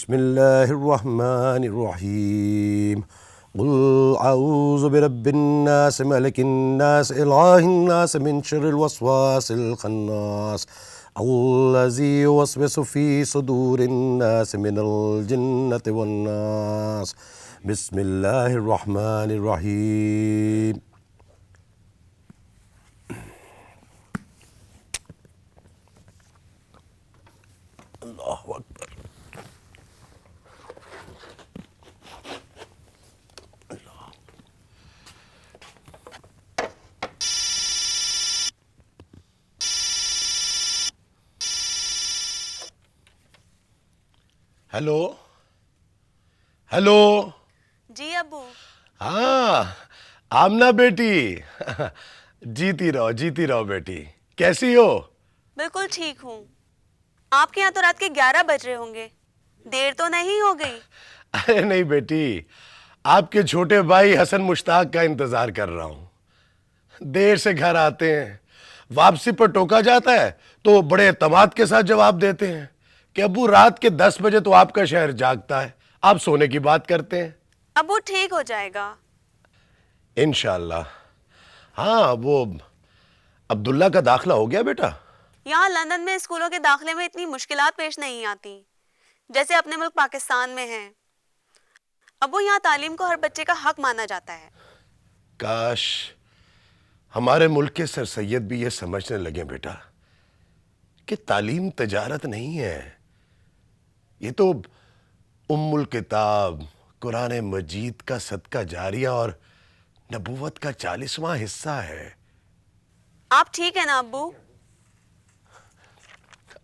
बिस्मिल्लाहिर्रहमानिर्रहीम क़ुल अऊज़ु बिरब्बिन्नास मलिकिन्नास इलाहिन्नास मिन शर्रिल वस्वासिल खन्नास अल्लज़ी युवस्विसु फ़ी सुदूरिन्नास मिनल जिन्नति वन्नास बिस्मिल्लाहिर्रहमानिर्रहीम। अल्लाहु अकबर। Hello hello. जी अबू। हाँ आमना बेटी जीती रहो बेटी। कैसी हो? बिल्कुल ठीक हूँ। आपके यहाँ तो रात के 11 बज रहे होंगे, देर तो नहीं हो गई? अरे नहीं बेटी, आपके छोटे भाई हसन मुश्ताक का इंतजार कर रहा हूँ। देर से घर आते हैं, वापसी पर टोका जाता है तो बड़े एतमाद के साथ जवाब देते हैं कि अब्बू रात के 10 बजे तो आपका शहर जागता है, आप सोने की बात करते हैं। अबू ठीक हो जाएगा इंशाल्लाह। हाँ वो अब्दुल्ला का दाखिला हो गया बेटा? यहाँ लंदन में स्कूलों के दाखिले में इतनी मुश्किलात पेश नहीं आती जैसे अपने मुल्क पाकिस्तान में है। अबू यहाँ तालीम को हर बच्चे का हक माना जाता है। काश हमारे मुल्क के सर सैयद भी ये समझने लगे बेटा कि तालीम तजारत नहीं है, ये तो उम्मुल किताब कुरान मजीद का सदका जारिया और नबूवत का 40वां हिस्सा है। आप ठीक है ना अबू?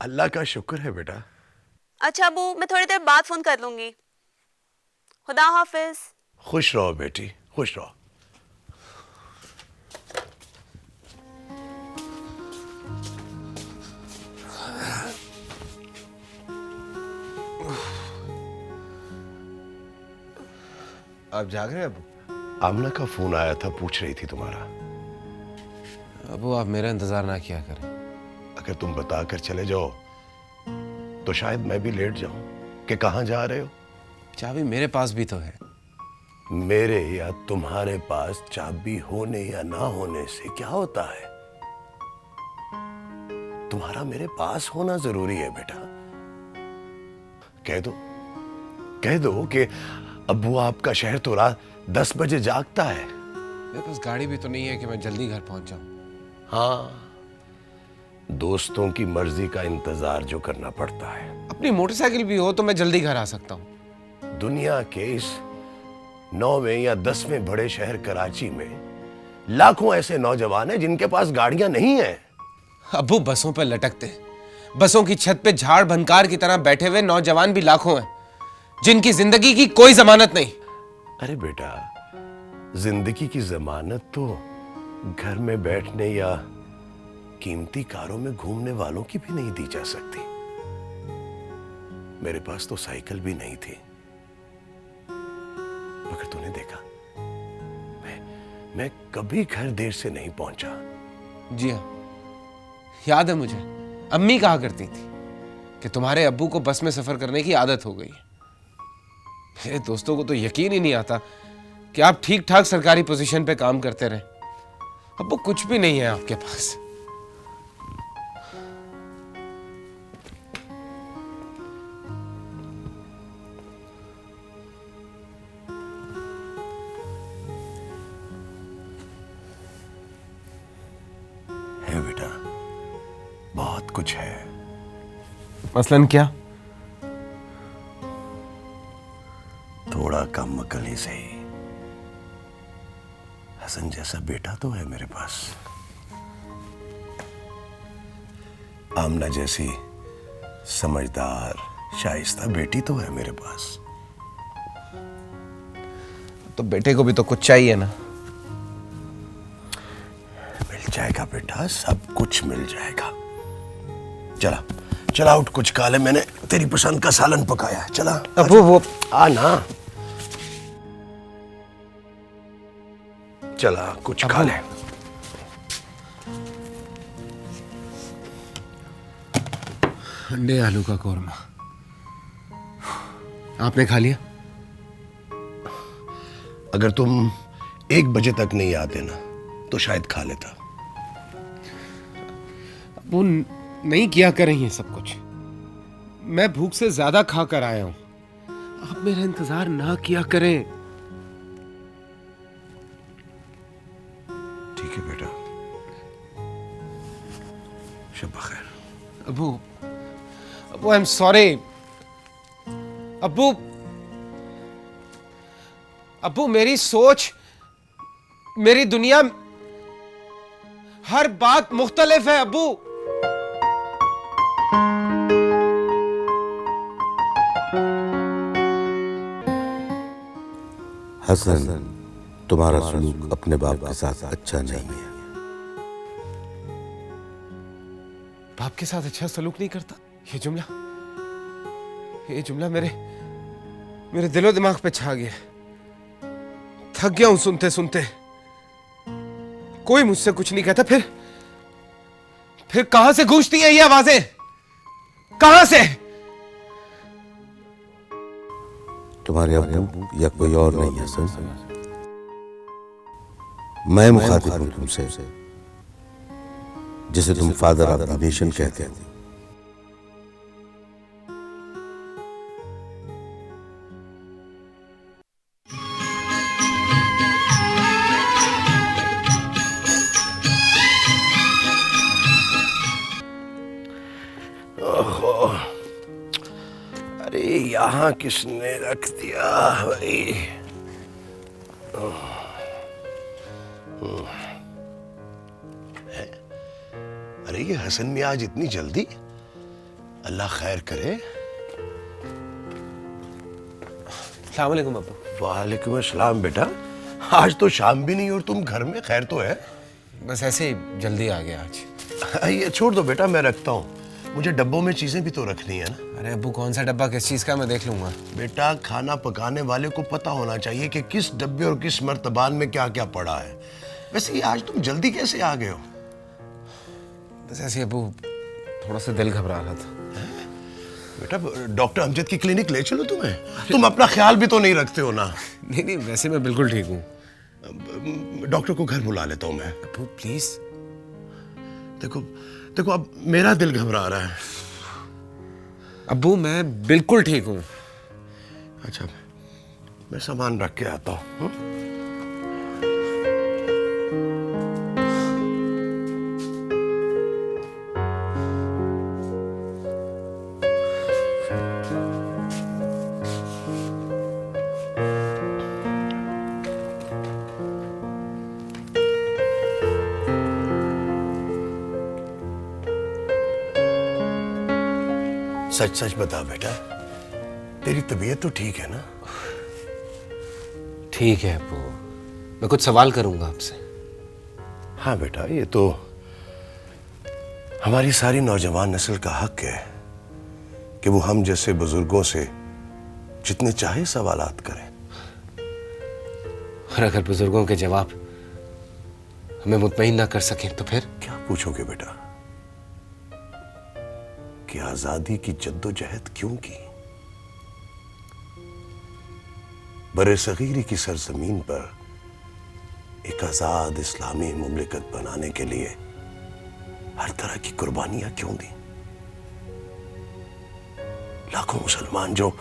अल्लाह का शुक्र है बेटा। अच्छा अबू, मैं थोड़ी देर बाद फोन कर लूंगी। खुदा हाफिज। खुश रहो बेटी, खुश रहो। आप जाग रहे हैं अबू? आमना का फोन आया था, पूछ रही थी तुम्हारा। अबू आप मेरा इंतजार ना किया करें। अगर तुम बताकर चले जाओ तो शायद मैं भी लेट जाऊं कि कहां जा रहे हो। चाबी मेरे पास भी तो है। मेरे या तुम्हारे पास चाबी होने या ना होने से क्या होता है? तुम्हारा मेरे पास होना जरूरी है बेटा। कह दो कि अब्बू आपका शहर तो रात 10 बजे जागता है। मेरे पास गाड़ी भी तो नहीं है कि मैं जल्दी घर पहुंच जाऊं। हाँ, दोस्तों की मर्जी का इंतजार जो करना पड़ता है। अपनी मोटरसाइकिल भी हो तो मैं जल्दी घर आ सकता हूं। दुनिया के इस 9वें या 10वें बड़े शहर कराची में लाखों ऐसे नौजवान हैं जिनके पास गाड़ियां नहीं हैं। अबू बसों पर लटकते, बसों की छत पे झाड़ भनकार की तरह बैठे हुए नौजवान भी लाखों हैं जिनकी जिंदगी की कोई जमानत नहीं। अरे बेटा, जिंदगी की जमानत तो घर में बैठने या कीमती कारों में घूमने वालों की भी नहीं दी जा सकती। मेरे पास तो साइकिल भी नहीं थी, मगर तूने देखा मैं कभी घर देर से नहीं पहुंचा। जी हाँ, याद है मुझे। अम्मी कहा करती थी कि तुम्हारे अब्बू को बस में सफर करने की आदत हो गई है। मेरे दोस्तों को तो यकीन ही नहीं आता कि आप ठीक ठाक सरकारी पोजीशन पे काम करते रहे। अब्बू कुछ भी नहीं है आपके पास। है बेटा, बहुत कुछ है। मसलन क्या? थोड़ा कम अकल ही सही, हसन जैसा बेटा तो है मेरे पास। आमना जैसी समझदार शाइस्ता बेटी तो है मेरे पास। तो बेटे को भी तो कुछ चाहिए ना। मिल जाएगा बेटा, सब कुछ मिल जाएगा। चला उठ, कुछ खा ले। मैंने तेरी पसंद का सालन पकाया है। चला अबू वो आना, चला कुछ खा ले। अंडे आलू का कोरमा। आपने खा लिया? अगर तुम 1 बजे तक नहीं आते ना तो शायद खा लेता। वो नहीं किया करें ये सब कुछ। मैं भूख से ज्यादा खा कर आया हूं। आप मेरा इंतजार ना किया करें। ठीक है बेटा, शब बखैर। अबू, अबू, आई एम सॉरी। अबू, अबू, मेरी सोच, मेरी दुनिया, हर बात मुख्तलिफ है अबू। हसन, तुम्हारा सलूक अपने बाप के साथ अच्छा नहीं है। बाप के साथ अच्छा सलूक नहीं करता? ये जुमला मेरे दिलो दिमाग पे छा गया। थक गया हूं सुनते सुनते। कोई मुझसे कुछ नहीं कहता, फिर कहां से गूंजती है ये आवाजें? कहां से? तुम्हारे अब्बू या कोई और नहीं है हसन। मैं मुखातिब हूं तुमसे, जिसे तुम फादर ऑफ द नेशन कहते हो। अरे यहाँ किसने रख दिया भाई? अरे ये हसन मियाँ आज इतनी जल्दी? अल्लाह खैर करे। अस्सलाम वालेकुम अब्बू। वालेकुम अस्सलाम बेटा। आज तो शाम भी नहीं और तुम घर में, खैर तो है? बस ऐसे ही जल्दी आ गया आज। ये छोड़ दो बेटा, मैं रखता हूँ। मुझे डब्बों में चीजें भी तो रखनी है ना। अरे अब्बू, कौन सा डब्बा किस चीज का, मैं देख लूंगा। बेटा, खाना पकाने वाले को पता होना चाहिए कि किस डब्बे और किस मर्तबान में क्या क्या पड़ा है। वैसे ये आज तुम जल्दी कैसे आ गए हो? बस ऐसे अब्बू, थोड़ा सा दिल घबरा रहा था। बेटा, डॉक्टर अमजद की क्लिनिक ले चलो तुम्हें। तुम अपना ख्याल भी तो नहीं रखते हो ना। नहीं नहीं, वैसे मैं बिल्कुल ठीक हूँ। डॉक्टर को घर बुला लेता हूँ मैं। अब्बू प्लीज। देखो देखो, अब मेरा दिल घबरा रहा है। अब्बू मैं बिल्कुल ठीक हूँ। अच्छा, मैं सामान रख के आता हूँ। सच सच बता बेटा, तेरी तबीयत तो ठीक है ना? ठीक है अब्बू, मैं कुछ सवाल करूंगा आपसे। हाँ बेटा, ये तो हमारी सारी नौजवान नस्ल का हक है कि वो हम जैसे बुजुर्गों से जितने चाहे सवालात करें। और अगर बुजुर्गों के जवाब हमें मुतमईन ना कर सकें तो फिर? क्या पूछोगे बेटा? कि आजादी की जद्दोजहद क्यों की? बरे-सगीरी की सरजमीन पर एक आजाद इस्लामी मुमलिकत बनाने के लिए हर तरह की कुर्बानियां क्यों दी? लाखों मुसलमान जो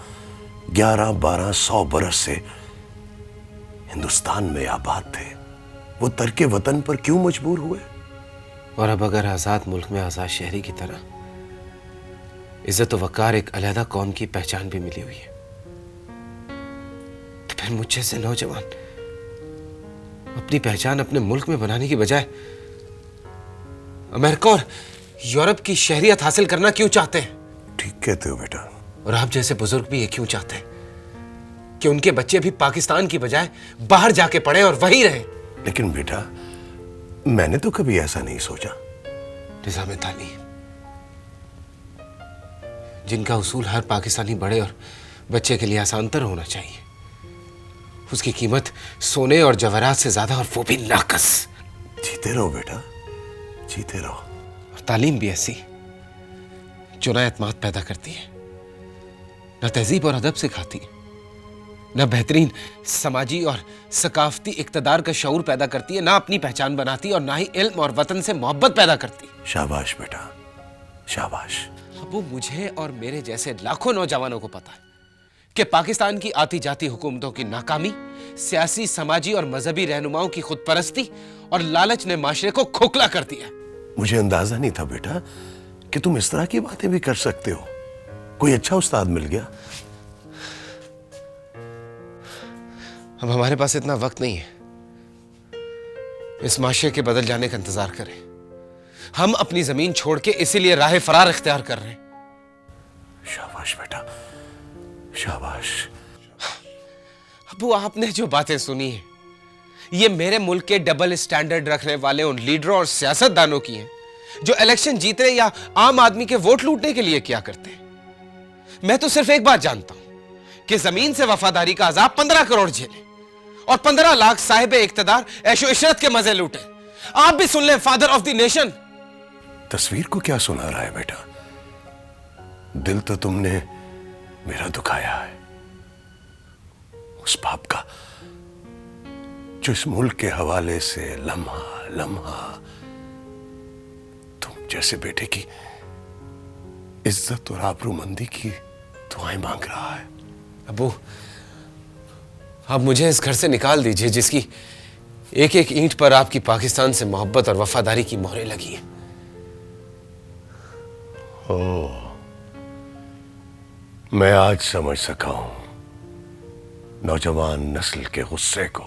1100-1200 बरस से हिंदुस्तान में आबाद थे, वो तर्के वतन पर क्यों मजबूर हुए? और अब अगर आजाद मुल्क में आजाद शहरी की तरह इज्जत व वकार एक अलहदा कौम की पहचान भी मिली हुई है, तो फिर मुझ जैसे नौजवान अपनी पहचान अपने मुल्क में बनाने की बजाय अमेरिका और यूरोप की शहरियत हासिल करना क्यों चाहते हैं? ठीक कहते हो बेटा। और आप जैसे बुजुर्ग भी ये क्यों चाहते हैं कि उनके बच्चे भी पाकिस्तान की बजाय बाहर जाके पढ़े और वहीं रहे? लेकिन बेटा, मैंने तो कभी ऐसा नहीं सोचा। निज़ाम तालीम, जिनका उसूल हर पाकिस्तानी बड़े और बच्चे के लिए आसानतर होना चाहिए, उसकी कीमत सोने और जवाहरात से ज्यादा, और वो भी नाकस। जीते रहो बेटा, जीते रहो। और तालीम भी ऐसी जो ना एतमाद पैदा करती है, ना तहजीब और अदब सिखाती है, ना बेहतरीन समाजी और सकाफती इक्तदार का शऊर पैदा करती है, ना अपनी पहचान बनाती और ना ही इल्म और वतन से मोहब्बत पैदा करती। शाबाश बेटा, शाबाश। अबू, मुझे और मेरे जैसे लाखों नौजवानों को पता है कि पाकिस्तान की आती जाती हुकूमतों की नाकामी, सियासी, समाजी और मजहबी रहनुमाओं की खुदपरस्ती और लालच ने माशरे को खोखला कर दिया। मुझे अंदाजा नहीं था बेटा कि तुम इस तरह की बातें भी कर सकते हो। कोई अच्छा उस्ताद मिल गया। अब हमारे पास इतना वक्त नहीं है इस माशरे के बदल जाने का इंतजार करें। हम अपनी जमीन छोड़ के इसीलिए राह फरार इख्तियार कर रहे हैं। शाबाश बेटा, शाबाश। अबू, आपने जो बातें सुनी है ये मेरे मुल्क के डबल स्टैंडर्ड रखने वाले उन लीडरों और सियासतदानों की हैं जो इलेक्शन जीतने या आम आदमी के वोट लूटने के लिए किया करते हैं। मैं तो सिर्फ एक बात जानता हूं कि जमीन से वफादारी का अजाब 15 करोड़ झेले और 15 लाख साहिब इक्तदार ऐशो इशरत के मजे लूटे। आप भी सुन लें, फादर ऑफ द नेशन। तस्वीर को क्या सुना रहा है बेटा? दिल तो तुमने मेरा दुखाया है, उस बाप का जो इस मुल्क के हवाले से लम्हा लम्हा तुम जैसे बेटे की इज्जत और आबरूमंदी की दुआएं मांग रहा है। अबू, आप मुझे इस घर से निकाल दीजिए जिसकी एक एक ईंट पर आपकी पाकिस्तान से मोहब्बत और वफादारी की मोहरें लगी हैं। ओह, मैं आज समझ सका हूं नौजवान नस्ल के गुस्से को।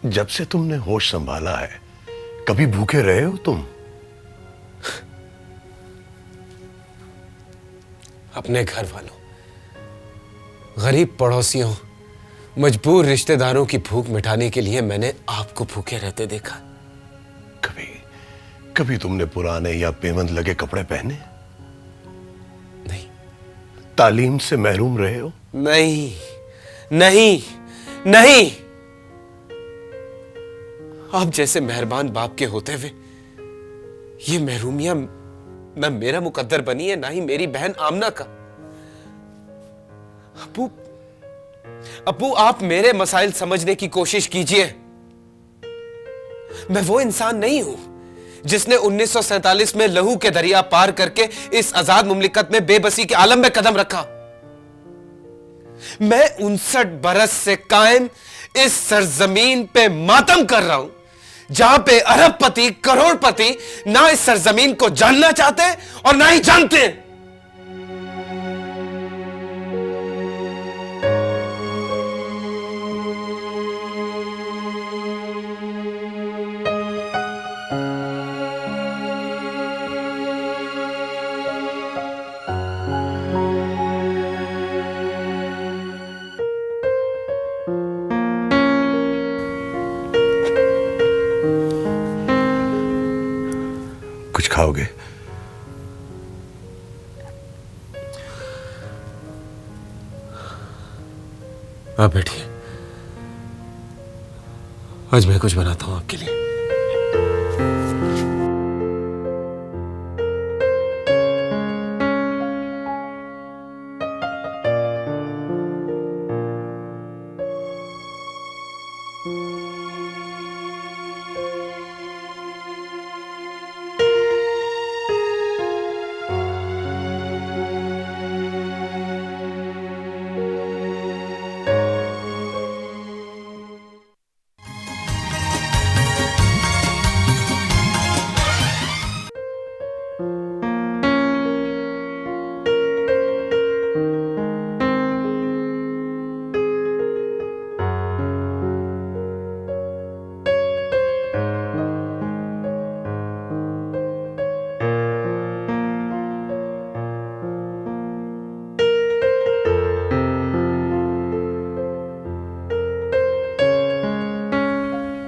जब से तुमने होश संभाला है कभी भूखे रहे हो तुम? अपने घर वालों, गरीब पड़ोसियों, मजबूर रिश्तेदारों की भूख मिटाने के लिए मैंने आपको भूखे रहते देखा। कभी कभी तुमने पुराने या पेवंद लगे कपड़े पहने? नहीं। तालीम से महरूम रहे हो? नहीं, नहीं, नहीं। आप जैसे मेहरबान बाप के होते हुए ये महरूमिया ना मेरा मुकद्दर बनी है, ना ही मेरी बहन आमना का। अबू, अबू, आप मेरे मसाइल समझने की कोशिश कीजिए। मैं वो इंसान नहीं हूं जिसने 1947 में लहू के दरिया पार करके इस आजाद मुमलिकत में बेबसी के आलम में कदम रखा। मैं 59 बरस से कायम इस सरजमीन पे मातम कर रहा हूं जहां पे अरबपति, करोड़पति ना इस सरजमीन को जानना चाहते और ना ही जानते। कुछ खाओगे? आप बैठिए, आज मैं कुछ बनाता हूं आपके लिए।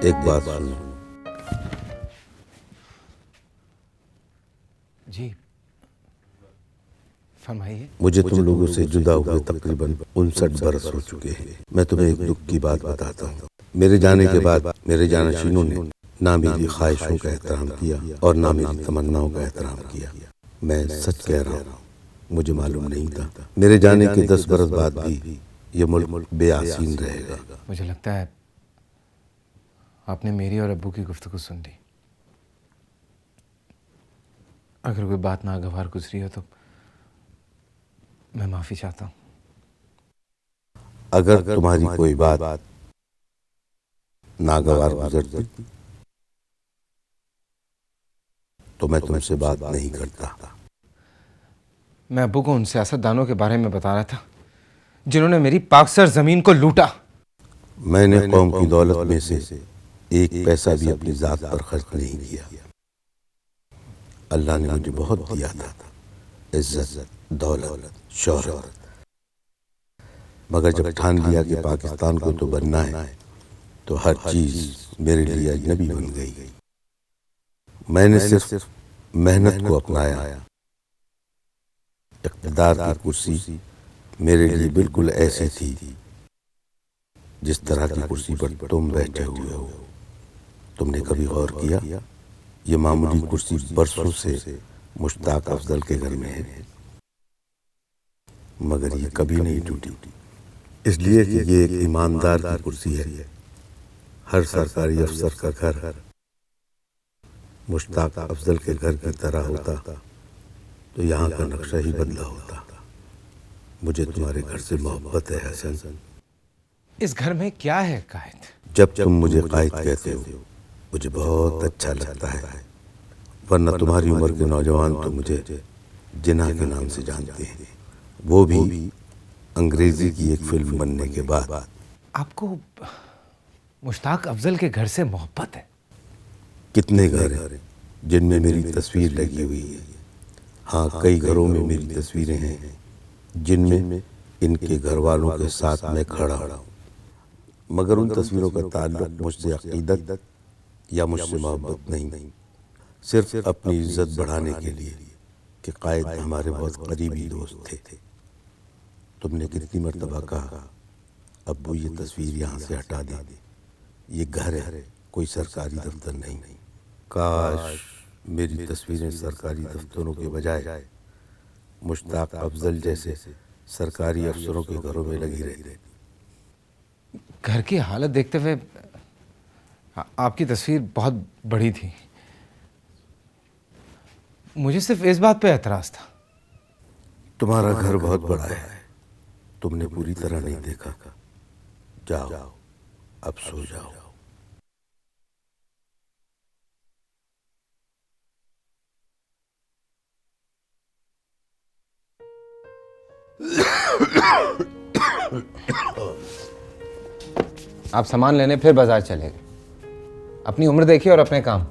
एक बात सुनो, जी फरमाइए। मुझे तुम लोगों से जुदा हुए तकरीबन 59 बरस हो चुके हैं। मैं तुम्हें एक दुख की बात बताता हूँ। मेरे जाने के बाद मेरे जानशीनों ने ना मेरी ख्वाहिशों का एहतराम किया और ना मेरी तमन्नाओं का एहतराम किया। मैं सच कह रहा हूँ, मुझे मालूम नहीं था। मेरे जाने के 10 बरस बाद भी ये मुल्क बेआसीन रहेगा। मुझे लगता है आपने मेरी और अब्बू की गुफ्तगू सुन ली। अगर कोई बात नागवार गुजरी हो तो मैं माफी चाहता हूँ। अगर तुम्हारी कोई बात नागवार गुजरती तो मैं तुमसे बात नहीं करता। मैं अब्बू को उन सियासतदानों के बारे में बता रहा था जिन्होंने मेरी पाकसर जमीन को लूटा। मैंने कौम की दौलत में से एक पैसा भी अपनी जात पर खर्च नहीं किया। अल्लाह ने मुझे बहुत दिया था, इज्जत, दौलत, शोहरत, मगर जब ठान लिया कि पाकिस्तान को तो बनना है तो हर चीज मेरे लिए अजनबी बन गई। मैंने सिर्फ मेहनत को अपनाया। इक़्तिदार की कुर्सी मेरे लिए बिल्कुल ऐसी थी जिस तरह की कुर्सी पर तुम बैठे हुए हो। तुमने कभी गौर किया ये मामूली कुर्सी बरसों से मुश्ताक अफजल के घर में है, मगर ये कभी नहीं टूटी, इसलिए कि ये एक ईमानदार की कुर्सी है। हर सरकारी अफसर का घर मुश्ताक अफजल के घर की तरह होता तो यहाँ का नक्शा ही बदला होता। मुझे तुम्हारे घर से मोहब्बत है हसन। इस घर में क्या है कायद? जब तुम मुझे कायद कहते हो मुझे बहुत अच्छा लगता है, वरना तुम्हारी उम्र के नौजवान तो मुझे जिन्ना के नाम से जानते हैं, वो भी अंग्रेजी की एक फिल्म बनने के बाद। आपको मुश्ताक अफजल के घर से मोहब्बत है? कितने घर हैं जिनमें मेरी तस्वीर लगी हुई है। हाँ, कई घरों में मेरी तस्वीरें हैं जिनमें इनके घर वालों के साथ मैं खड़ा हूँ, मगर उन तस्वीरों का ताल्लुक मुझसे अकीदत या मुझसे मोहब्बत नहीं, सिर्फ अपनी इज्जत बढ़ाने के लिए कि कायद हमारे बहुत करीबी दोस्त थे। तुमने कितनी मर्तबा कहा अब्बू ये तस्वीर यहाँ से हटा दे, ये घर है, कोई सरकारी दफ्तर नहीं। काश मेरी तस्वीरें सरकारी दफ्तरों के बजाय मुश्ताक अफजल जैसे सरकारी अफसरों के घरों में लगी रहती। घर की हालत देखते हुए आपकी तस्वीर बहुत बड़ी थी। मुझे सिर्फ इस बात पे एतराज था। तुम्हारा घर बहुत बड़ा है, तुमने पूरी तरह नहीं देखा। जाओ अब सो जाओ। आप सामान लेने फिर बाजार चले गए। अपनी उम्र देखिए और अपने काम।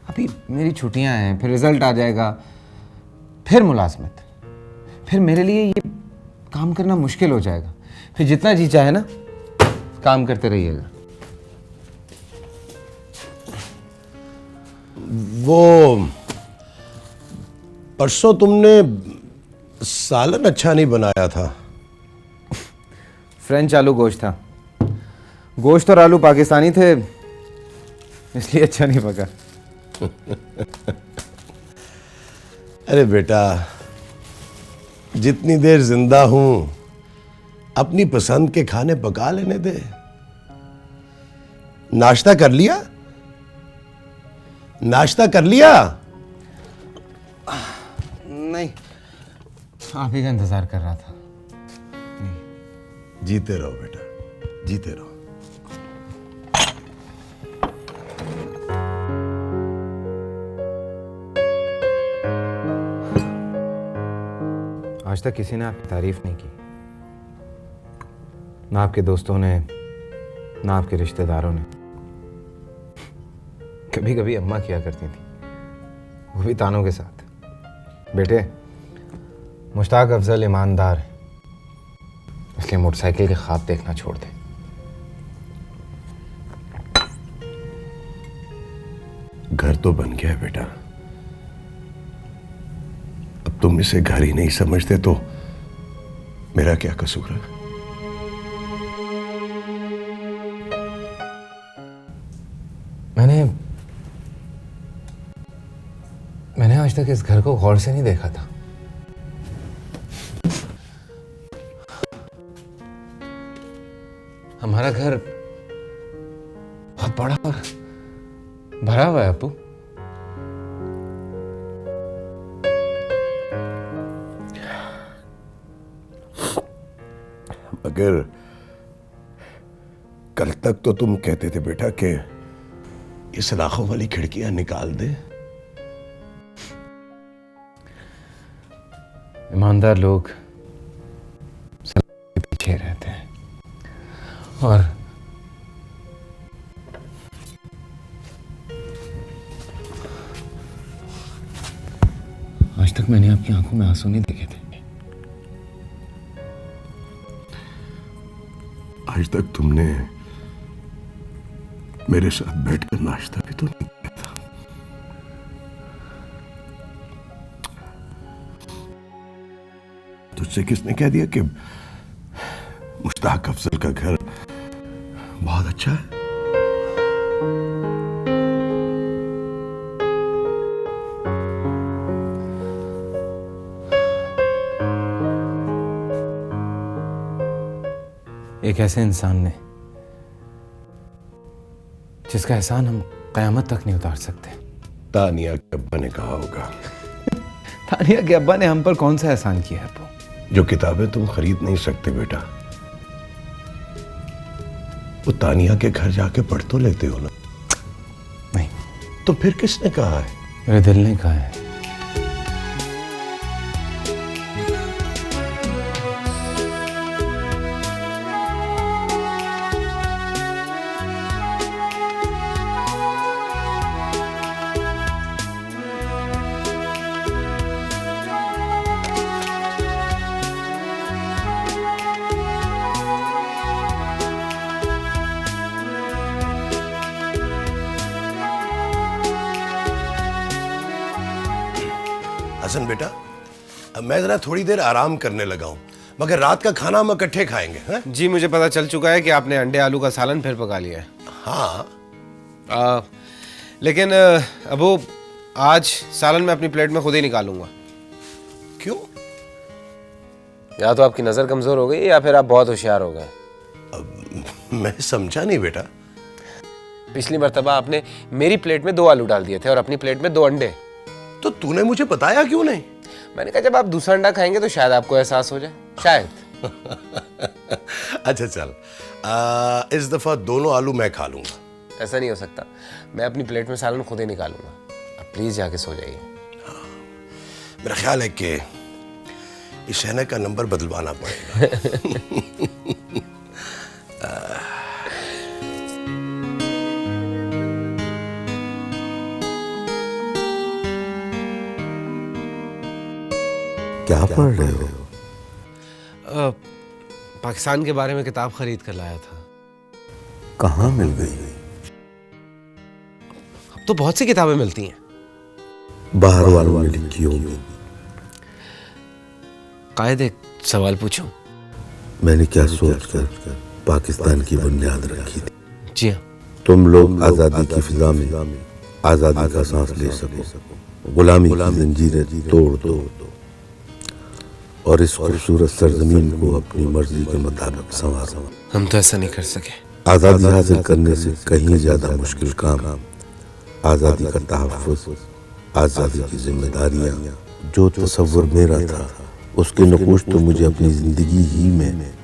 अभी मेरी छुट्टियां हैं, फिर रिजल्ट आ जाएगा, फिर मुलाजमत, फिर मेरे लिए ये काम करना मुश्किल हो जाएगा। फिर जितना जी चाहे ना काम करते रहिएगा। वो परसों तुमने सालन अच्छा नहीं बनाया था। फ्रेंच आलू गोश्त था। गोश्त और आलू पाकिस्तानी थे, इसलिए अच्छा नहीं पका। अरे बेटा, जितनी देर जिंदा हूं अपनी पसंद के खाने पका लेने दे। नाश्ता कर लिया? नाश्ता कर लिया? नहीं, आप ही का इंतजार कर रहा था। जीते रहो बेटा, जीते रहो। आज तक किसी ने आपकी तारीफ नहीं की, ना आपके दोस्तों ने, ना आपके रिश्तेदारों ने। कभी कभी अम्मा किया करती थी, वो भी तानों के साथ। बेटे, मुश्ताक अफजल ईमानदार है, इसलिए मोटरसाइकिल के ख्वाब देखना छोड़ दे। घर तो बन गया है बेटा, अब तुम इसे घर ही नहीं समझते तो मेरा क्या कसूर है? मैंने आज तक इस घर को गौर से नहीं देखा था। हमारा घर बहुत बड़ा और भरा हुआ है अप्पू। मगर कल तक तो तुम कहते थे बेटा कि ये सलाखों वाली खिड़कियां निकाल दे। ईमानदार लोग सलाख के पीछे रहते हैं और आज तक मैंने आपकी आंखों में आंसू नहीं देखे थे। आज तक तुमने मेरे साथ बैठकर नाश्ता भी तो नहीं किया था। तुझसे किसने कह दिया कि मुश्ताक अफजल का घर बहुत अच्छा है? एक ऐसे इंसान ने जिसका एहसान हम कयामत तक नहीं उतार सकते। तानिया के अब्बा ने कहा होगा। तानिया के अब्बा ने हम पर कौन सा एहसान किया है अप्पू? जो किताबें तुम खरीद नहीं सकते बेटा, वो तानिया के घर जाके पढ़ तो लेते हो ना। नहीं। तो फिर किसने कहा है? मेरे दिल ने कहा है। हसन बेटा, अब मैं जरा थोड़ी देर आराम करने लगा हूं, मगर रात का खाना हम इकट्ठे खाएंगे। हैं? जी मुझे पता चल चुका है कि आपने अंडे आलू का सालन फिर पका लिया है। हाँ। लेकिन अबू आज सालन मैं अपनी प्लेट में खुद ही निकालूंगा। क्यों? या तो आपकी नजर कमजोर हो गई या फिर आप बहुत होशियार हो गए। मैं समझा नहीं बेटा। पिछली मर्तबा आपने मेरी प्लेट में 2 आलू डाल दिए थे और अपनी प्लेट में 2 अंडे। तो तूने मुझे बताया क्यों नहीं? मैंने कहा जब आप दूसरा अंडा खाएंगे तो शायद आपको एहसास हो जाए, शायद। अच्छा चल, इस दफा दोनों आलू मैं खा लूंगा। ऐसा नहीं हो सकता, मैं अपनी प्लेट में सालन खुद ही निकालूंगा। अब प्लीज जाके सो जाइए। मेरा ख्याल है कि इस शहना का नंबर बदलवाना पड़ेगा। क्या पढ़ रहे हो? पाकिस्तान के बारे में किताब खरीद कर लाया था। कहाँ मिल गई? अब तो बहुत सी किताबें मिलती हैं। बाहर वालों ने लिखी होगी। कायद एक सवाल पूछूं? मैंने क्या सोचकर पाकिस्तान की बुनियाद रखी थी। जी हाँ। तुम लोग आजादी की फिजा में आजादी का सांस ले सको, गुलामी की जंजीरें तोड़ दो और इस खूबसूरत सरजमीन को अपनी मर्जी के मुताबिक संवारो। हम तो ऐसा नहीं कर सके। आजादी हासिल करने से कहीं ज्यादा मुश्किल काम आजादी का तहफ्फुज़, आजादी की जिम्मेदारियां। जो तसव्वुर मेरा था उसके नकूश तो मुझे अपनी जिंदगी ही में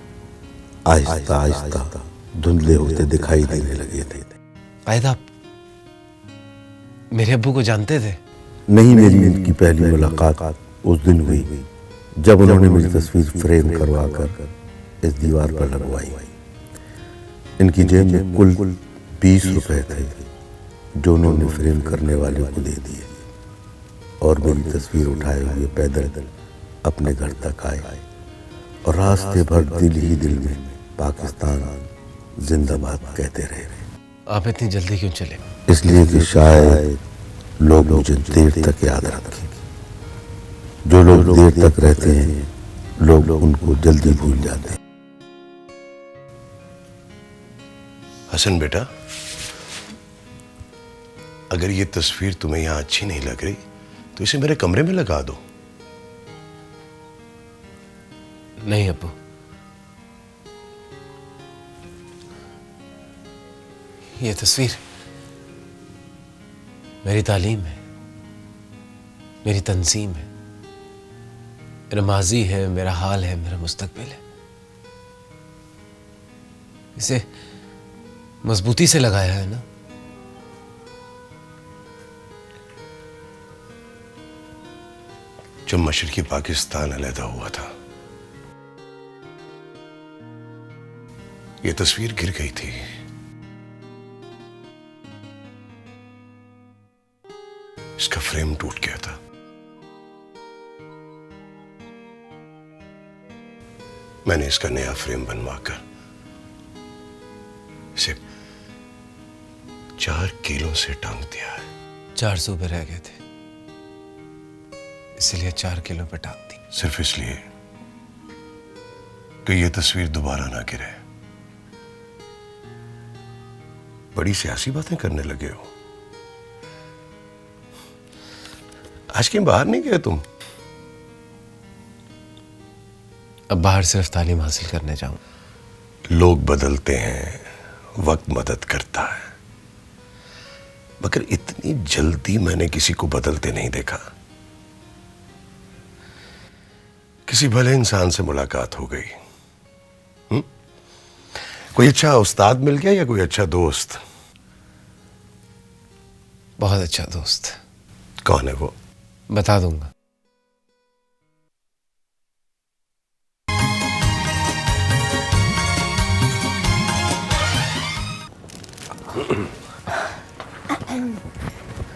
आहिस्ता आहिस्ता धुंधले होते दिखाई देने लगे थे। कायद आप मेरे अब्बू को जानते थे? नहीं, मेरी इनकी पहली मुलाकात उस दिन हुई जब उन्होंने मेरी तस्वीर फ्रेम करवा कर इस दीवार पर लगवाई। इनकी जेब में कुल 20 रुपए थे जो उन्होंने फ्रेम करने वाले को दे दिए और मेरी तस्वीर उठाए हुए पैदल अपने घर तक आए और रास्ते भर दिल ही दिल में पाकिस्तान जिंदाबाद कहते रहे। आप इतनी जल्दी क्यों चले? इसलिए कि शायद लोग मुझे देर तक याद रखें। जो लोग देर तक रहते हैं लोग उनको जल्दी भूल जाते हैं। हसन बेटा, अगर ये तस्वीर तुम्हें यहां अच्छी नहीं लग रही तो इसे मेरे कमरे में लगा दो। नहीं अब्बू, ये तस्वीर मेरी तालीम है, मेरी तंजीम है, मेरा माजी है, मेरा हाल है, मेरा मुस्तकबिल है। इसे मजबूती से लगाया है ना। जब मशरकी पाकिस्तान अलहदा हुआ था, यह तस्वीर गिर गई थी। इसका फ्रेम टूट गया था। मैंने इसका नया फ्रेम बनवाकर इसे 4 कीलों से टांग दिया है। 4 सूबे रह गए थे, इसलिए 4 किलो पे टांग दी। सिर्फ इसलिए कि यह तस्वीर दोबारा ना गिरे। बड़ी सियासी बातें करने लगे हो। आज कहीं बाहर नहीं गए तुम? अब बाहर सिर्फ तालीम हासिल करने जाऊं। लोग बदलते हैं, वक्त मदद करता है, मगर इतनी जल्दी मैंने किसी को बदलते नहीं देखा। किसी भले इंसान से मुलाकात हो गई, कोई अच्छा उस्ताद मिल गया या कोई अच्छा दोस्त? बहुत अच्छा दोस्त। कौन है वो? बता दूंगा।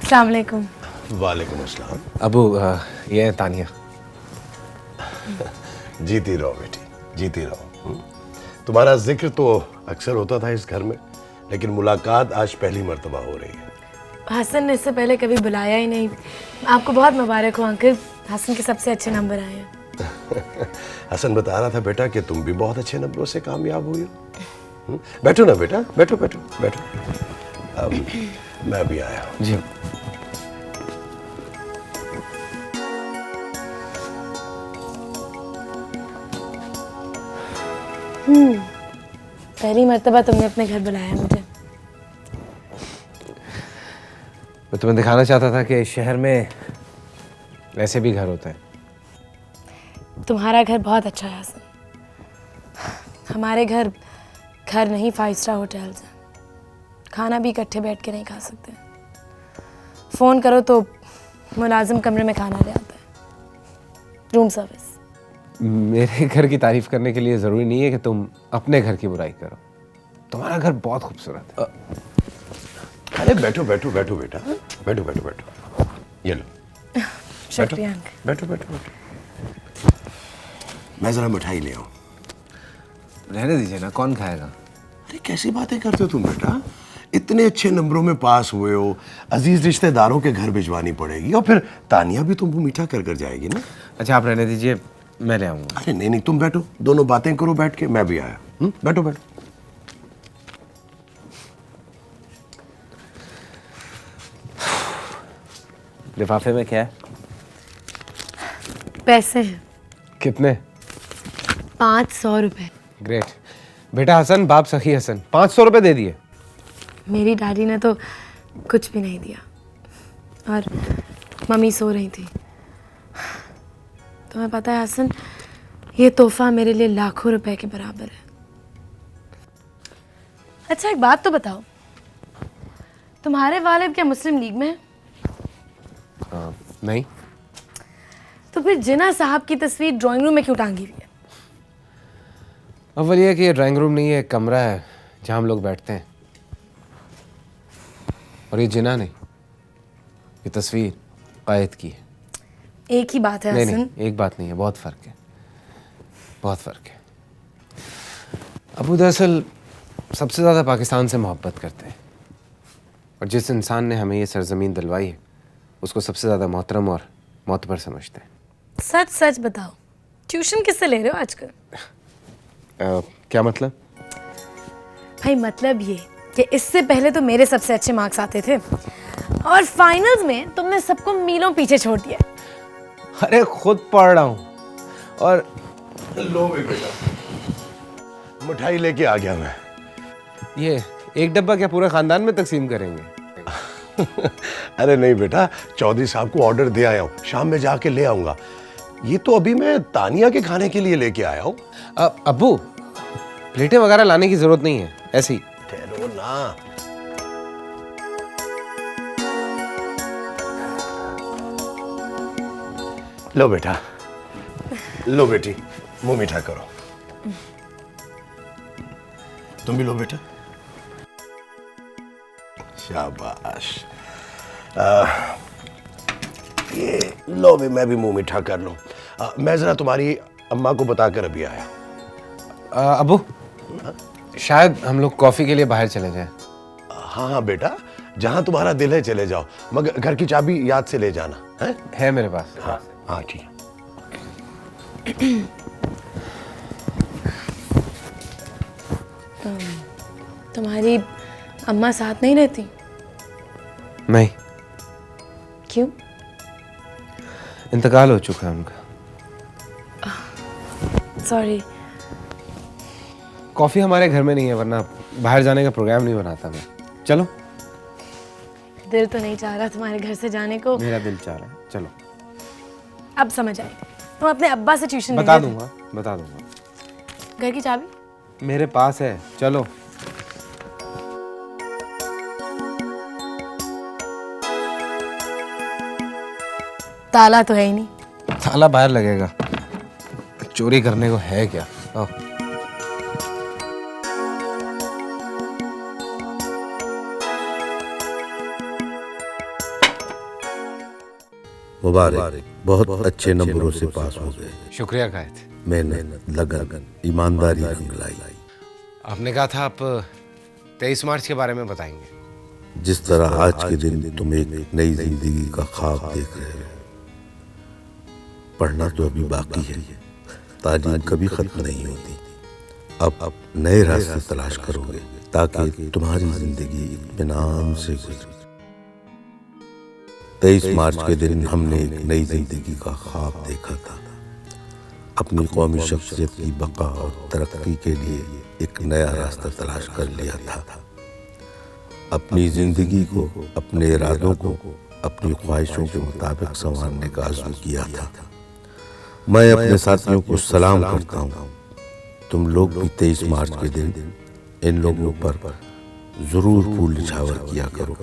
अस्सलाम वालेकुम। वालेकुम अस्सलाम। अबू, ये है तानिया। जीती रहो बेटी, जीती रहो। तुम्हारा जिक्र तो अक्सर होता था इस घर में, लेकिन मुलाकात आज पहली मर्तबा हो रही है। हसन ने इससे पहले कभी बुलाया ही नहीं। आपको बहुत मुबारक हो अंकल, हसन के सबसे अच्छे नंबर आए हैं। हसन बता रहा था बेटा कि तुम भी बहुत अच्छे नंबरों से कामयाब हुई हो। बैठो ना बेटा, बैठो बैठो बैठो। अब मैं भी आया हूँ। जी। पहली मर्तबा तुमने अपने घर बुलाया मुझे। मैं तुम्हें दिखाना चाहता था कि शहर में ऐसे भी घर होते हैं। तुम्हारा घर बहुत अच्छा है हसन। हमारे घर नहीं, 5 स्टार होटल्स हैं। खाना भी इकट्ठे बैठ के नहीं खा सकते। फ़ोन करो तो मुलाजिम कमरे में खाना ले आता है, रूम सर्विस। मेरे घर की तारीफ करने के लिए ज़रूरी नहीं है कि तुम अपने घर की बुराई करो। तुम्हारा घर बहुत खूबसूरत है। अरे बैठो बैठो बैठो बेटा, बैठो बैठो बैठो। ये लो, शुक्रिया अंकल। बैठो बैठो बैठो। मैं जरा मिठाई ले आऊं। रहने दीजिए ना, कौन खाएगा? अरे कैसी बातें करते हो तुम बेटा? इतने अच्छे नंबरों में पास हुए हो, अजीज रिश्तेदारों के घर भिजवानी पड़ेगी, और फिर तानिया भी तुमको मीठा कर कर जाएगी ना। अच्छा, आप रहने दीजिए, मैं ले आऊंगा। अरे नहीं नहीं, तुम बैठो, दोनों बातें करो बैठ के। मैं भी आया। बैठो बैठो। लिफाफे में क्या है? पैसे हैं। कितने? 500 रुपए। ग्रेट बेटा हसन, बाप सखी हसन। 500 रुपए दे दिए। मेरी डैडी ने तो कुछ भी नहीं दिया, और मम्मी सो रही थी। तुम्हें पता है हसन, ये तोहफा मेरे लिए लाखों रुपए के बराबर है। अच्छा एक बात तो बताओ, तुम्हारे वालिद क्या मुस्लिम लीग में है? नहीं। तो फिर जिन्ना साहब की तस्वीर ड्राइंग रूम में क्यों टांगी हुई है? अव्वल ये कि ये ड्राइंग रूम नहीं है, एक कमरा है जहाँ हम लोग बैठते हैं। और ये जिना नहीं, ये तस्वीर कायद की है। एक ही बात है नहीं हसन। नहीं, एक बात नहीं है, बहुत फ़र्क है, बहुत फ़र्क है। अबू दरअसल सबसे ज़्यादा पाकिस्तान से मोहब्बत करते हैं, और जिस इंसान ने हमें ये सरजमीन दिलवाई है उसको सबसे ज़्यादा मोहतरम और मोतबर समझते हैं। सच सच बताओ, ट्यूशन किससे ले रहे हो आजकल? क्या मतलब? भाई मतलब ये कि इससे पहले तो मेरे सबसे अच्छे मार्क्स आते थे, और फाइनल्स में तुमने सबको मीलों पीछे छोड़ दिया। अरे खुद पढ़ रहा हूँ। और लो भी बेटा, मिठाई लेके आ गया मैं। ये एक डब्बा क्या पूरे खानदान में तकसीम करेंगे? अरे नहीं बेटा, चौधरी साहब को ऑर्डर दे आया हूँ, शाम में जाके ले आऊंगा। ये तो अभी मैं तानिया के खाने के लिए लेके आया हूँ। अब्बू, प्लेटें वगैरह लाने की जरूरत नहीं है, ऐसे ही। ठहरो ना। लो बेटा, लो बेटी, मुंह मीठा करो। तुम भी लो बेटा। शाबाश। ये लो भी, मैं भी मुंह मीठा कर लूं। मैं जरा तुम्हारी अम्मा को बताकर अभी आया। अब्बू, शायद हम लोग कॉफी के लिए बाहर चले जाएं। हाँ हाँ बेटा, जहां तुम्हारा दिल है चले जाओ, मगर घर की चाबी याद से ले जाना है मेरे पास। हाँ हाँ ठीक है। तुम्हारी अम्मा साथ नहीं रहती? नहीं, क्यों? इंतकाल हो चुका है उनका। सॉरी। कॉफी हमारे घर में नहीं है, वरना बाहर जाने का प्रोग्राम नहीं बनाता मैं। चलो। दिल तो नहीं चाह रहा तुम्हारे घर से जाने को। मेरा दिल चाह रहा है, चलो। अब समझ आई, तुम अपने अब्बा से ट्यूशन बता दूंगा। घर की चाबी मेरे पास है, चलो। ताला तो है ही नहीं। ताला बाहर लगेगा, चोरी करने को है क्या? आओ। मुबारक, बहुत अच्छे नंबरों से पास हो गए। शुक्रिया कायद। मेहनत, लगन, ईमानदारी रंग लाई। आपने कहा था आप 23 मार्च के बारे में बताएंगे। जिस तरह आज के दिन तुम एक नई जिंदगी का ख्वाब देख रहे हो, पढ़ना तो अभी बाकी है, तालीम कभी खत्म नहीं होती। अब नए रास्ते तलाश करोगे ताकि तुम्हारी जिंदगी इत्मीनान से गुजरे। 23 मार्च के दिन हमने एक नई जिंदगी का ख्वाब देखा था। अपनी कौमी शख्सियत की बका और तरक्की के लिए एक नया रास्ता तलाश कर लिया था। अपनी जिंदगी को, अपने इरादों को अपनी ख्वाहिशों के मुताबिक संवारने का आज़म किया था। मैं अपने साथियों को सलाम करता हूँ। तुम लोग भी 23 मार्च के दिन इन लोगों पर जरूर फूल निछावर किया करो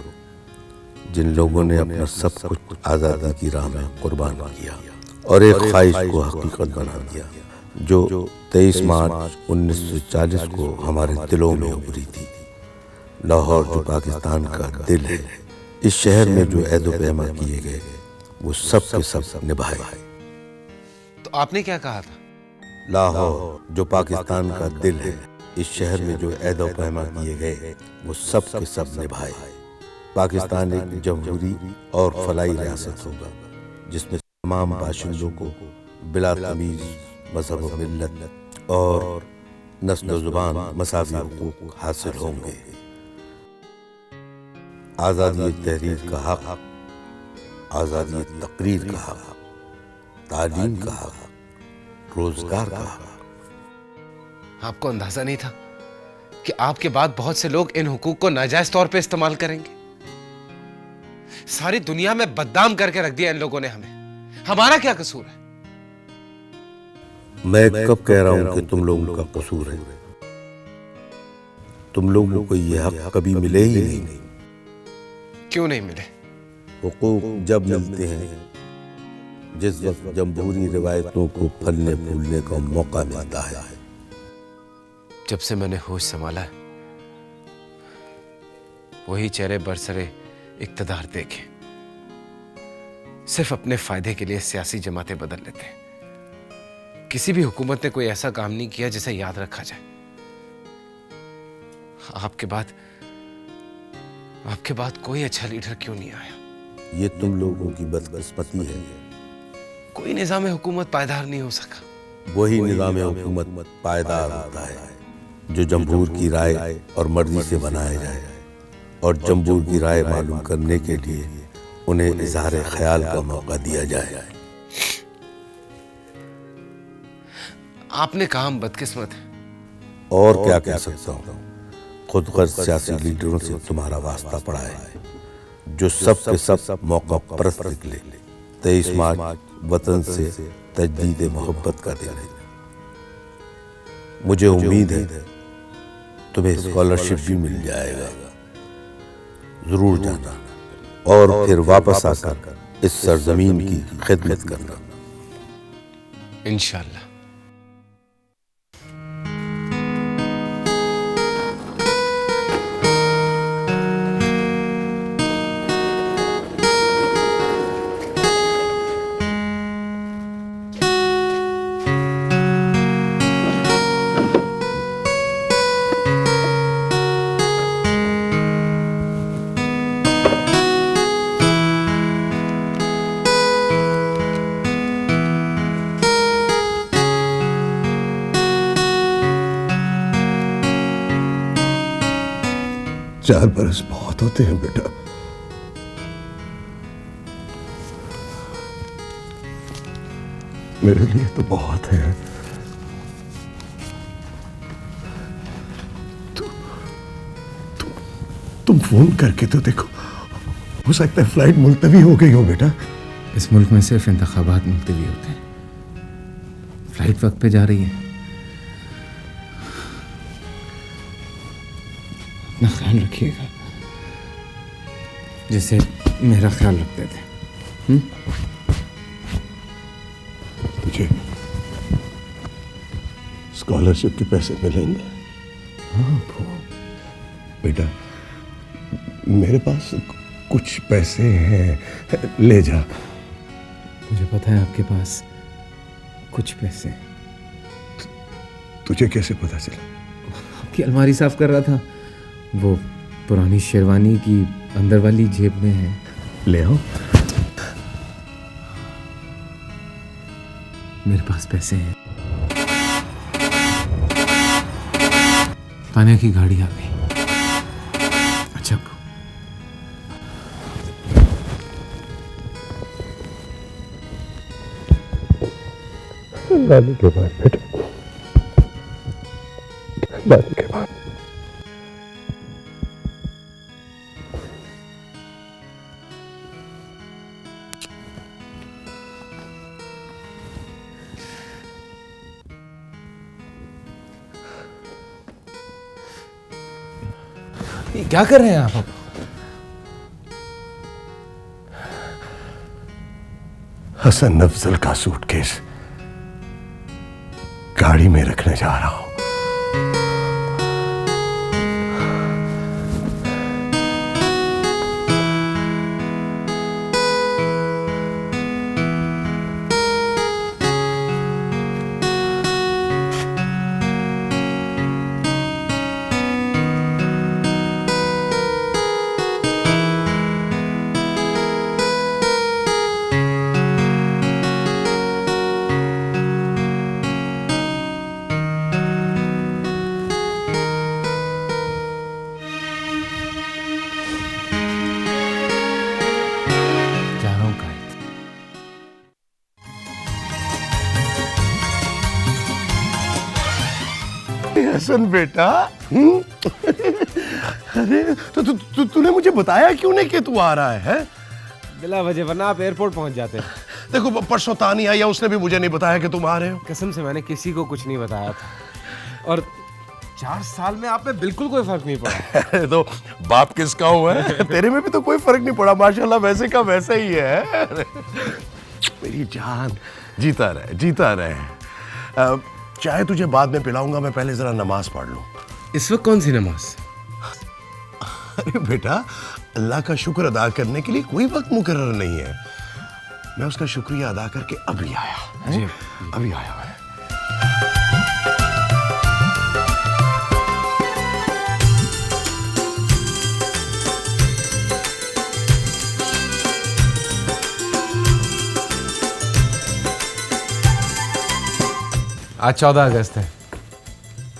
जिन लोगों ने अपना सब कुछ आज़ादी की राह में कुर्बान किया और एक ख्वाहिश को हकीकत बना दिया, जो 23 मार्च 1940 को हमारे दिलों में उभरी थी। लाहौर जो पाकिस्तान का दिल है, इस शहर में जो ऐदो पैमा किए गए वो सब के सब निभाए। तो आपने क्या कहा था? लाहौर जो पाकिस्तान का दिल है, इस शहर में जो ऐदो पैमा किए गए वो सब के सब निभाए। पाकिस्तान एक जमहूरी और फलाई रियासत होगा जिसमें तमाम बाशिंदों को बिला तमीज मजहब व मिल्लत और नस्ल व ज़ुबान मसावी हुकूक हासिल होंगे। आज़ादी तहरीर का हक, आज़ादी तकरीर का हक, तालीम का हक, रोजगार का हक। आपको अंदाजा नहीं था कि आपके बाद बहुत से लोग इन हुकूक को नाजायज तौर पे इस्तेमाल करेंगे। सारी दुनिया में बदनाम करके रख दिया इन लोगों ने हमें। हमारा क्या कसूर है? मैं कब कह रहा हूं कि तुम लोगों का कसूर है? तुम लोगों को यह हक कभी मिले ही नहीं। क्यों नहीं मिले? हुकूक जब मिलते हैं जिस वक्त जमहूरी रिवायतों को फलने फूलने का मौका मिलता है। जब से मैंने होश संभाला है, वही चेहरे बरसरे इक्तदार देखे सिर्फ अपने फायदे के लिए सियासी जमातें बदल लेते हैं। किसी भी हुकूमत ने कोई ऐसा काम नहीं किया जिसे याद रखा जाए। आपके बाद कोई अच्छा लीडर क्यों नहीं आया? ये तुम लोगों की बदकिस्मती है। कोई निजाम हुकूमत पायदार नहीं हो सका। वही निजाम हुकूमत पायदार होता है जो जमहूर की राय और मर्जी से बनाया जाए और जमबूर की राय मालूम करने के लिए उन्हें इजहार ख्याल का मौका दिया जाए। आपने कहा हम बदकिस्मत हैं। और क्या कह सकता हूँ, खुद गर्ज सियासी लीडरों से तुम्हारा वास्ता पड़ा है जो सब के सब मौका परस्त निकले। 23 मार्च वतन से तजदीद मोहब्बत का दिन है। मुझे उम्मीद है तुम्हें स्कॉलरशिप भी मिल जाएगा। जरूर जाना और फिर वापस आकर इस सरजमीन की खिदमत करना। इंशाल्लाह। चार बरस बहुत होते हैं बेटा। मेरे लिए तो बहुत है। तुम फोन करके तो देखो, हो सकता है फ्लाइट मुलतवी हो गई हो बेटा। इस मुल्क में सिर्फ इंतखाबात मुलतवी होते हैं, फ्लाइट वक्त पे जा रही है। अपना ख्याल रखिएगा जैसे मेरा ख्याल रखते थे। मुझे स्कॉलरशिप के पैसे मिलेंगे? हाँ बेटा, मेरे पास कुछ पैसे हैं, ले जा। मुझे पता है आपके पास कुछ पैसे। तुझे कैसे पता चला? आपकी अलमारी साफ कर रहा था, वो पुरानी शेरवानी की अंदर वाली जेब में है। ले आओ। मेरे पास पैसे हैं। तान्या की गाड़ी आ गई। अच्छा लाने के बाद बेटा, लाने के बाद। ये क्या कर रहे हैं आप? हसन अफजल का सूटकेस गाड़ी में रखने जा रहा हूं। हसन बेटा, अरे तो तूने मुझे बताया क्यों नहीं कि तू आ रहा है? बिला वजह, वरना आप एयरपोर्ट पहुंच जाते। देखो परसों तानी आई, उसने भी मुझे नहीं बताया कि तुम आ रहे हो। कसम से मैंने किसी को कुछ नहीं बताया था, और 4 साल में आप में बिल्कुल कोई फर्क नहीं पड़ा। तो बाप किसका हुआ है? तेरे में भी तो कोई फर्क नहीं पड़ा माशाल्लाह, वैसे का वैसा ही है। मेरी जान, जीता रहे जीता रहे। चाय तुझे बाद में पिलाऊंगा, मैं पहले जरा नमाज पढ़ लूं। इस वक्त कौन सी नमाज? अरे बेटा, अल्लाह का शुक्र अदा करने के लिए कोई वक्त मुकर्रर नहीं है। मैं उसका शुक्रिया अदा करके अभी आया। जी, अभी आया मैं। आज 14 अगस्त है,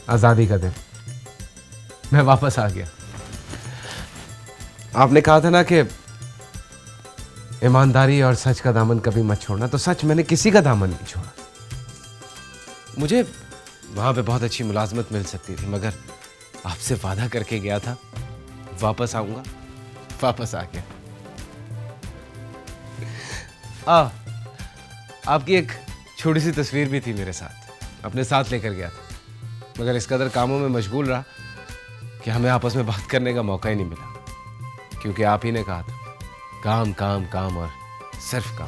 आज़ादी का दिन। मैं वापस आ गया। आपने कहा था ना कि ईमानदारी और सच का दामन कभी मत छोड़ना, तो सच मैंने किसी का दामन नहीं छोड़ा। मुझे वहां पे बहुत अच्छी मुलाजमत मिल सकती थी, मगर आपसे वादा करके गया था वापस आऊंगा, वापस आ गया। आपकी एक छोटी सी तस्वीर भी थी मेरे साथ, अपने साथ लेकर गया था, मगर इस कदर कामों में मशगूल रहा कि हमें आपस में बात करने का मौका ही नहीं मिला, क्योंकि आप ही ने कहा था काम काम काम और सिर्फ काम।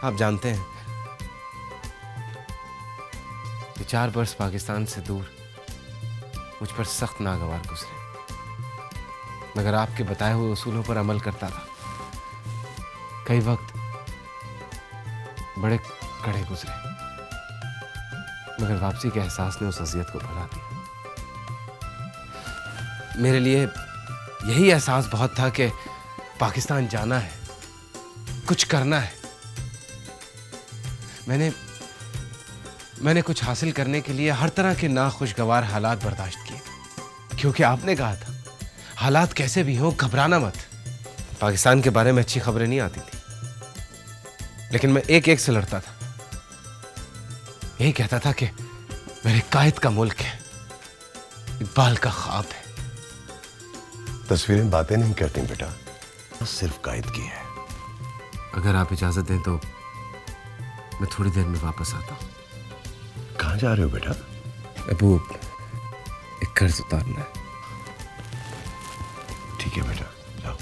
आप जानते हैं कि 4 वर्ष पाकिस्तान से दूर मुझ पर सख्त नागवार गुजरे, मगर आपके बताए हुए उसूलों पर अमल करता रहा। कई वक्त बड़े कड़े गुजरे, मगर वापसी के एहसास ने उस अजियत को भुला दिया। मेरे लिए यही एहसास बहुत था कि पाकिस्तान जाना है, कुछ करना है। मैंने कुछ हासिल करने के लिए हर तरह के नाखुशगवार हालात बर्दाश्त किए, क्योंकि आपने कहा था हालात कैसे भी हों घबराना मत। पाकिस्तान के बारे में अच्छी खबरें नहीं आती थी, लेकिन मैं एक एक से लड़ता था। यही कहता था कि मेरे कायद का मुल्क है, इकबाल का ख्वाब है। तस्वीरें बातें नहीं करती बेटा, सिर्फ कायद की है। अगर आप इजाजत दें तो मैं थोड़ी देर में वापस आता हूँ। कहाँ जा रहे हो बेटा? अबू, एक कर्ज उतारना है। ठीक है बेटा, जाओ।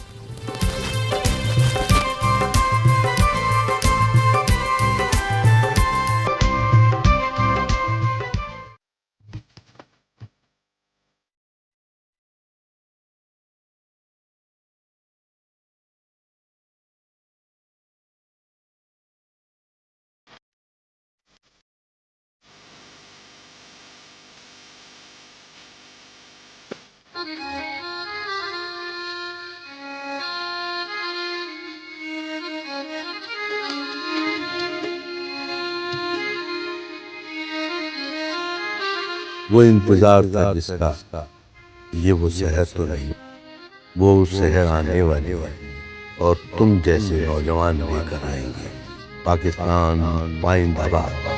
वो इंतजार था जिसका, ये वो शहर तो नहीं, वो शहर आने वाली है और तुम जैसे नौजवान लेकर आएंगे। पाकिस्तान पाइंदाबाद।